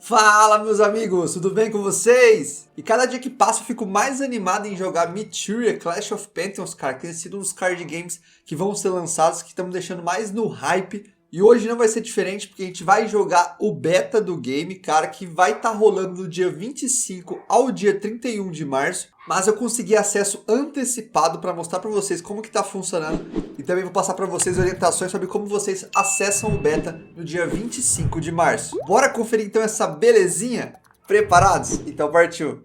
Fala, meus amigos, tudo bem com vocês? E cada dia que passa eu fico mais animado em jogar Mysteria Clash of Pantheons, cara, que tem sido um dos card games que vão ser lançados, que estamos deixando mais no hype. E hoje não vai ser diferente, porque a gente vai jogar o beta do game, cara, que vai estar rolando do dia 25 ao dia 31 de março. Mas eu consegui acesso antecipado para mostrar para vocês como que tá funcionando. E também vou passar para vocês orientações sobre como vocês acessam o beta no dia 25 de março. Bora conferir então essa belezinha? Preparados? Então partiu!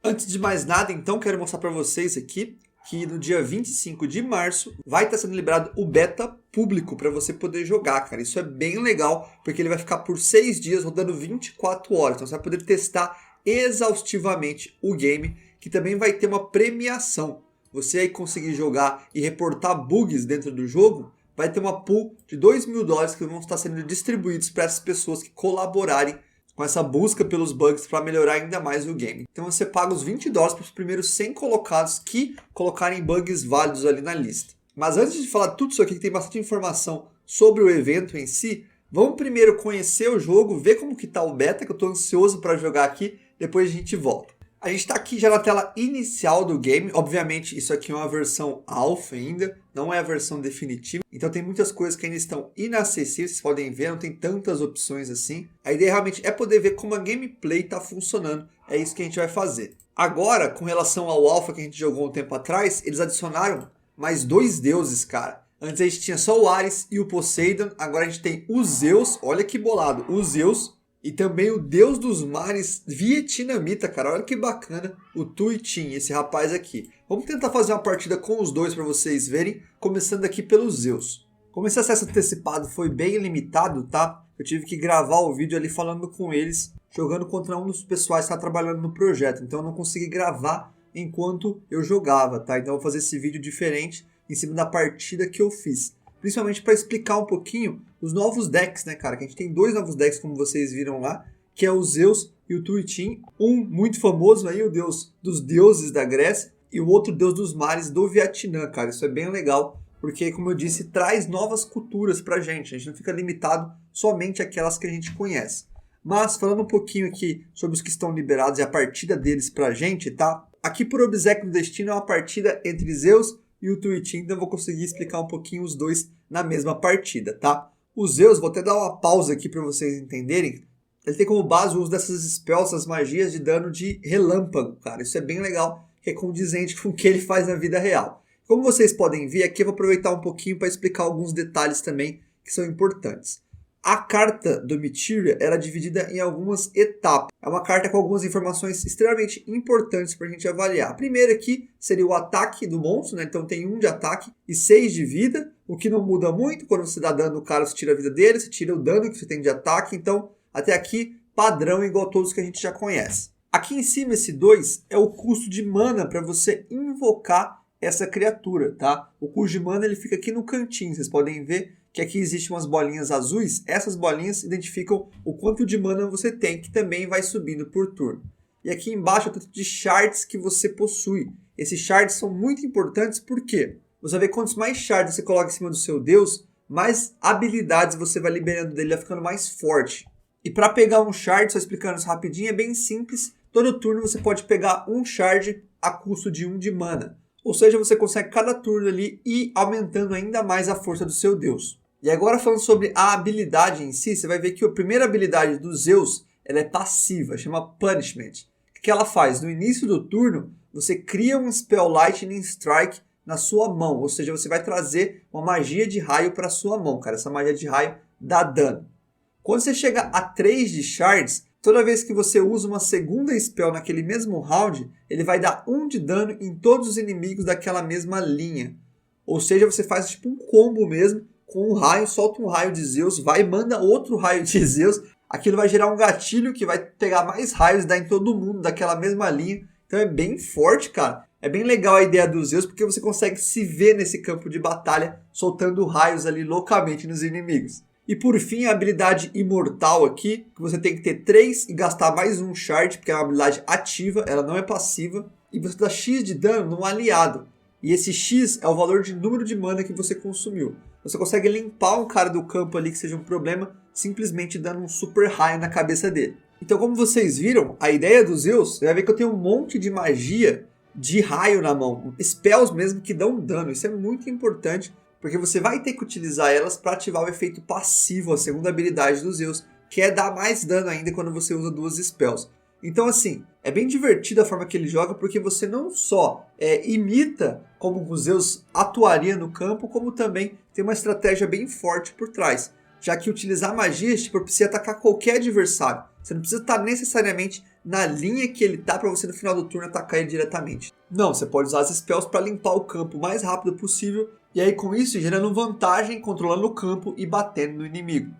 Antes de mais nada, então, quero mostrar para vocês aqui que no dia 25 de março vai estar sendo liberado o beta público para você poder jogar, cara. Isso é bem legal, porque ele vai ficar por 6 dias rodando 24 horas. Então você vai poder testar exaustivamente o game, que também vai ter uma premiação. Você aí conseguir jogar e reportar bugs dentro do jogo, vai ter uma pool de $2.000 que vão estar sendo distribuídos para essas pessoas que colaborarem com essa busca pelos bugs para melhorar ainda mais o game. Então você paga os $20 para os primeiros 100 colocados que colocarem bugs válidos ali na lista. Mas antes de falar tudo isso aqui, que tem bastante informação sobre o evento em si, vamos primeiro conhecer o jogo, ver como que está o beta, que eu estou ansioso para jogar aqui, depois a gente volta. A gente está aqui já na tela inicial do game. Obviamente isso aqui é uma versão alpha ainda, não é a versão definitiva. Então tem muitas coisas que ainda estão inacessíveis, vocês podem ver, não tem tantas opções assim. A ideia realmente é poder ver como a gameplay está funcionando, é isso que a gente vai fazer. Agora, com relação ao alpha que a gente jogou um tempo atrás, eles adicionaram mais 2 deuses, cara. Antes a gente tinha só o Ares e o Poseidon, agora a gente tem o Zeus, olha que bolado, o Zeus. E também o deus dos mares vietnamita, cara. Olha que bacana o Tuitin, esse rapaz aqui. Vamos tentar fazer uma partida com os dois para vocês verem. Começando aqui pelo Zeus. Como esse acesso antecipado foi bem limitado, tá? Eu tive que gravar o vídeo ali falando com eles, jogando contra um dos pessoais que está trabalhando no projeto. Então eu não consegui gravar enquanto eu jogava, tá? Então eu vou fazer esse vídeo diferente em cima da partida que eu fiz. Principalmente para explicar um pouquinho os novos decks, né, cara? Que a gente tem 2 novos decks, como vocês viram lá, que é o Zeus e o Tuitin. Um muito famoso aí, o deus dos deuses da Grécia, e o outro deus dos mares do Vietnã, cara. Isso é bem legal, porque, como eu disse, traz novas culturas pra gente. A gente não fica limitado somente àquelas que a gente conhece. Mas, falando um pouquinho aqui sobre os que estão liberados e a partida deles pra gente, tá? Aqui, por obséquio do destino, é uma partida entre Zeus e o Tuitin, então eu vou conseguir explicar um pouquinho os dois na mesma partida, tá? O Zeus, vou até dar uma pausa aqui para vocês entenderem, ele tem como base o uso dessas spells, essas magias de dano de relâmpago, cara. Isso é bem legal, que é condizente com o que ele faz na vida real. Como vocês podem ver, aqui eu vou aproveitar um pouquinho para explicar alguns detalhes também que são importantes. A carta do Mysteria era dividida em algumas etapas. É uma carta com algumas informações extremamente importantes para a gente avaliar. A primeira aqui seria o ataque do monstro, né? Então tem 1 de ataque e 6 de vida, o que não muda muito. Quando você dá dano no cara, você tira a vida dele, você tira o dano que você tem de ataque. Então, até aqui, padrão igual a todos que a gente já conhece. Aqui em cima, esse 2 é o custo de mana para você invocar essa criatura, tá? O custo de mana ele fica aqui no cantinho, vocês podem ver que aqui existem umas bolinhas azuis. Essas bolinhas identificam o quanto de mana você tem, que também vai subindo por turno. E aqui embaixo é o tanto de shards que você possui. Esses shards são muito importantes porque você vai ver quantos mais shards você coloca em cima do seu deus, mais habilidades você vai liberando dele, vai ficando mais forte. E para pegar um shard, só explicando isso rapidinho, é bem simples. Todo turno você pode pegar um shard a custo de 1 de mana. Ou seja, você consegue cada turno ali ir aumentando ainda mais a força do seu deus. E agora falando sobre a habilidade em si, você vai ver que a primeira habilidade do Zeus ela é passiva, chama Punishment. O que ela faz? No início do turno, você cria um Spell Lightning Strike na sua mão. Ou seja, você vai trazer uma magia de raio para a sua mão, cara. Essa magia de raio dá dano. Quando você chega a 3 de Shards, toda vez que você usa uma segunda Spell naquele mesmo round, ele vai dar 1 de dano em todos os inimigos daquela mesma linha. Ou seja, você faz tipo um combo mesmo, com um raio, solta um raio de Zeus, vai e manda outro raio de Zeus. Aquilo vai gerar um gatilho que vai pegar mais raios e dar em todo mundo daquela mesma linha. Então é bem forte, cara. É bem legal a ideia dos Zeus, porque você consegue se ver nesse campo de batalha, soltando raios ali loucamente nos inimigos. E por fim, a habilidade imortal aqui, que você tem que ter 3 e gastar mais um shard, porque é uma habilidade ativa, ela não é passiva. E você dá X de dano num aliado. E esse X é o valor de número de mana que você consumiu. Você consegue limpar um cara do campo ali que seja um problema, simplesmente dando um super raio na cabeça dele. Então, como vocês viram, a ideia dos Zeus, você vai ver que eu tenho um monte de magia de raio na mão. Spells mesmo que dão dano. Isso é muito importante, porque você vai ter que utilizar elas para ativar o efeito passivo, a segunda habilidade dos Zeus, que é dar mais dano ainda quando você usa duas spells. Então assim, é bem divertido a forma que ele joga, porque você não só imita como os Zeus atuaria no campo, como também tem uma estratégia bem forte por trás. Já que utilizar magia te propicia atacar qualquer adversário. Você não precisa estar necessariamente na linha que ele está para você no final do turno atacar ele diretamente. Não, você pode usar as spells para limpar o campo o mais rápido possível, e aí com isso gerando vantagem, controlando o campo e batendo no inimigo.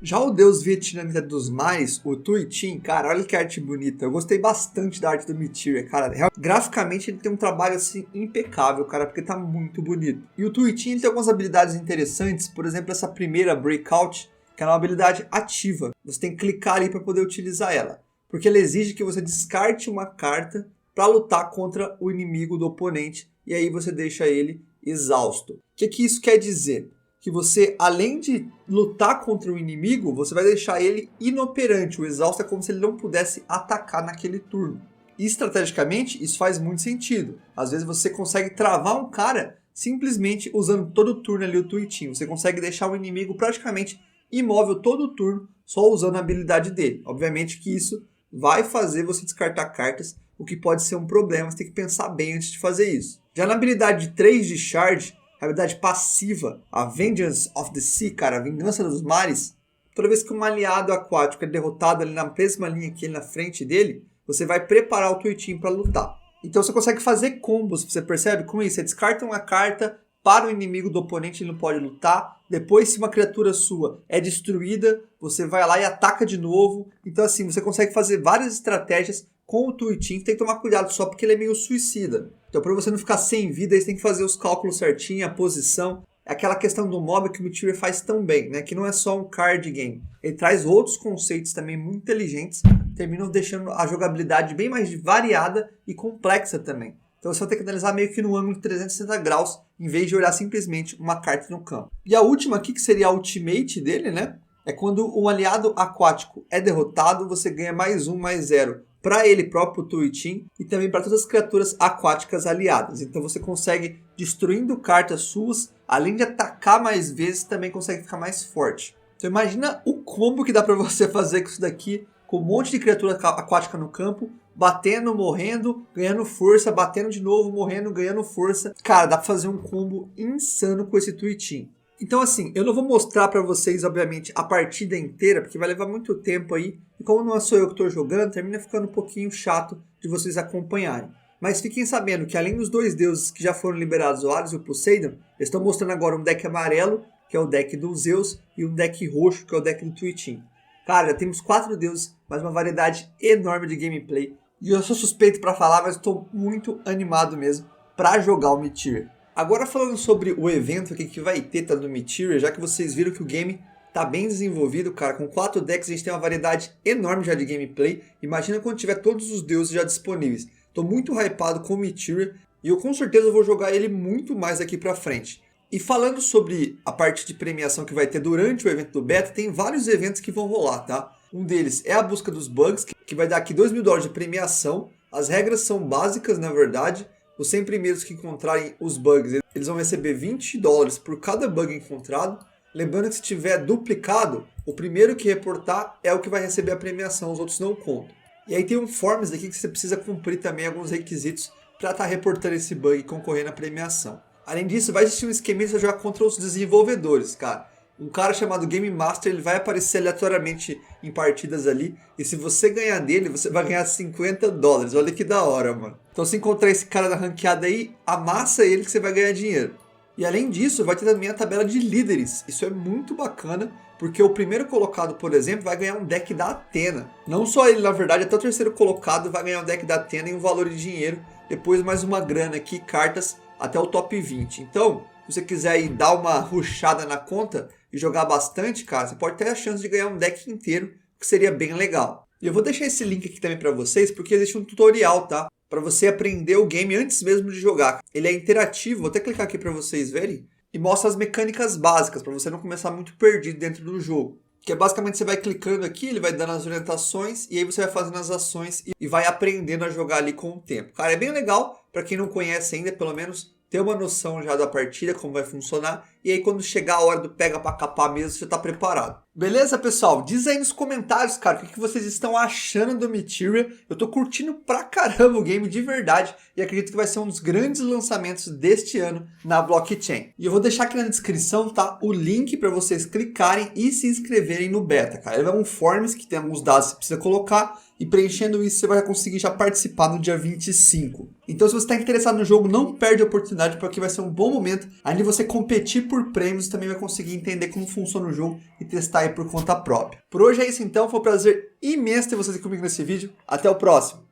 Já o deus vietnamita dos mares, o Tuitin, cara, olha que arte bonita. Eu gostei bastante da arte do Materia, cara. Graficamente ele tem um trabalho assim impecável, cara, porque tá muito bonito. E o Tuitin ele tem algumas habilidades interessantes, por exemplo, essa primeira Breakout, que é uma habilidade ativa. Você tem que clicar ali para poder utilizar ela, porque ela exige que você descarte uma carta para lutar contra o inimigo do oponente, e aí você deixa ele exausto. O que isso quer dizer? Que você, além de lutar contra o inimigo, você vai deixar ele inoperante. O exausto é como se ele não pudesse atacar naquele turno. E estrategicamente, isso faz muito sentido. Às vezes você consegue travar um cara simplesmente usando todo o turno ali o Tuitin. Você consegue deixar o inimigo praticamente imóvel todo o turno, só usando a habilidade dele. Obviamente que isso vai fazer você descartar cartas, o que pode ser um problema. Você tem que pensar bem antes de fazer isso. Já na habilidade 3 de Shard, a habilidade passiva, a Vengeance of the Sea, cara, a Vingança dos Mares, toda vez que um aliado aquático é derrotado ali na mesma linha que ele na frente dele, você vai preparar o Tuitin para lutar. Então você consegue fazer combos, você percebe com isso? Você descarta uma carta para o inimigo do oponente, ele não pode lutar. Depois, se uma criatura sua é destruída, você vai lá e ataca de novo. Então assim, você consegue fazer várias estratégias com o Tuitin. Tem que tomar cuidado só porque ele é meio suicida. Então para você não ficar sem vida, você tem que fazer os cálculos certinho, a posição. É aquela questão do mob que o Materia faz tão bem, né? Que não é só um card game. Ele traz outros conceitos também muito inteligentes, terminam deixando a jogabilidade bem mais variada e complexa também. Então você vai ter que analisar meio que no ângulo de 360 graus, em vez de olhar simplesmente uma carta no campo. E a última aqui, que seria a ultimate dele, né? É quando um aliado aquático é derrotado, você ganha +1/+0 para ele próprio, o Tuitin, e também para todas as criaturas aquáticas aliadas. Então você consegue, destruindo cartas suas, além de atacar mais vezes, também consegue ficar mais forte. Então imagina o combo que dá para você fazer com isso daqui, com um monte de criatura aquática no campo, batendo, morrendo, ganhando força, batendo de novo, morrendo, ganhando força. Cara, dá para fazer um combo insano com esse Tuitin. Então assim, eu não vou mostrar para vocês, obviamente, a partida inteira, porque vai levar muito tempo aí. E como não sou eu que estou jogando, termina ficando um pouquinho chato de vocês acompanharem. Mas fiquem sabendo que além dos dois deuses que já foram liberados, o Ares e o Poseidon, eles estão mostrando agora um deck amarelo, que é o deck dos Zeus, e um deck roxo, que é o deck do Tuitin. Cara, já temos 4 deuses, mas uma variedade enorme de gameplay. E eu sou suspeito para falar, mas estou muito animado mesmo para jogar o Materia. Agora falando sobre o evento aqui que vai ter no Materia, já que vocês viram que o game tá bem desenvolvido, cara. Com 4 decks a gente tem uma variedade enorme já de gameplay. Imagina quando tiver todos os deuses já disponíveis. Tô muito hypado com o Materia e eu com certeza vou jogar ele muito mais daqui pra frente. E falando sobre a parte de premiação que vai ter durante o evento do beta, tem vários eventos que vão rolar, tá? Um deles é a busca dos bugs, que vai dar aqui $2.000 de premiação. As regras são básicas, na verdade. Os 100 primeiros que encontrarem os bugs, eles vão receber $20 por cada bug encontrado. Lembrando que se tiver duplicado, o primeiro que reportar é o que vai receber a premiação, os outros não contam. E aí tem um forms aqui que você precisa cumprir também alguns requisitos para estar reportando esse bug e concorrendo à premiação. Além disso, vai existir um esquema para jogar contra os desenvolvedores, cara. Um cara chamado Game Master, ele vai aparecer aleatoriamente em partidas ali. E se você ganhar dele, você vai ganhar $50. Olha que da hora, mano. Então se encontrar esse cara na ranqueada aí, amassa ele que você vai ganhar dinheiro. E além disso, vai ter também a tabela de líderes. Isso é muito bacana, porque o primeiro colocado, por exemplo, vai ganhar um deck da Athena. Não só ele, na verdade, até o terceiro colocado vai ganhar um deck da Athena e um valor de dinheiro. Depois mais uma grana aqui, cartas, até o top 20. Então, se você quiser aí dar uma rushada na conta e jogar bastante, cara, você pode ter a chance de ganhar um deck inteiro, que seria bem legal. E eu vou deixar esse link aqui também para vocês, porque existe um tutorial, tá? para você aprender o game antes mesmo de jogar. Ele é interativo, vou até clicar aqui para vocês verem, e mostra as mecânicas básicas, para você não começar muito perdido dentro do jogo. Que é basicamente você vai clicando aqui, ele vai dando as orientações, e aí você vai fazendo as ações e vai aprendendo a jogar ali com o tempo. Cara, é bem legal, para quem não conhece ainda, pelo menos ter uma noção já da partida, como vai funcionar, e aí quando chegar a hora do pega pra capar mesmo, você tá preparado. Beleza, pessoal? Diz aí nos comentários, cara, o que vocês estão achando do Materia. Eu tô curtindo pra caramba o game de verdade, e acredito que vai ser um dos grandes lançamentos deste ano na blockchain. E eu vou deixar aqui na descrição, tá, o link para vocês clicarem e se inscreverem no beta, cara. Ele é um forms que tem alguns dados que você precisa colocar, e preenchendo isso você vai conseguir já participar no dia 25. Então se você está interessado no jogo, não perde a oportunidade, porque vai ser um bom momento. Além de você competir por prêmios, também vai conseguir entender como funciona o jogo e testar aí por conta própria. Por hoje é isso então, foi um prazer imenso ter vocês aqui comigo nesse vídeo. Até o próximo.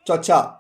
Tchau, tchau.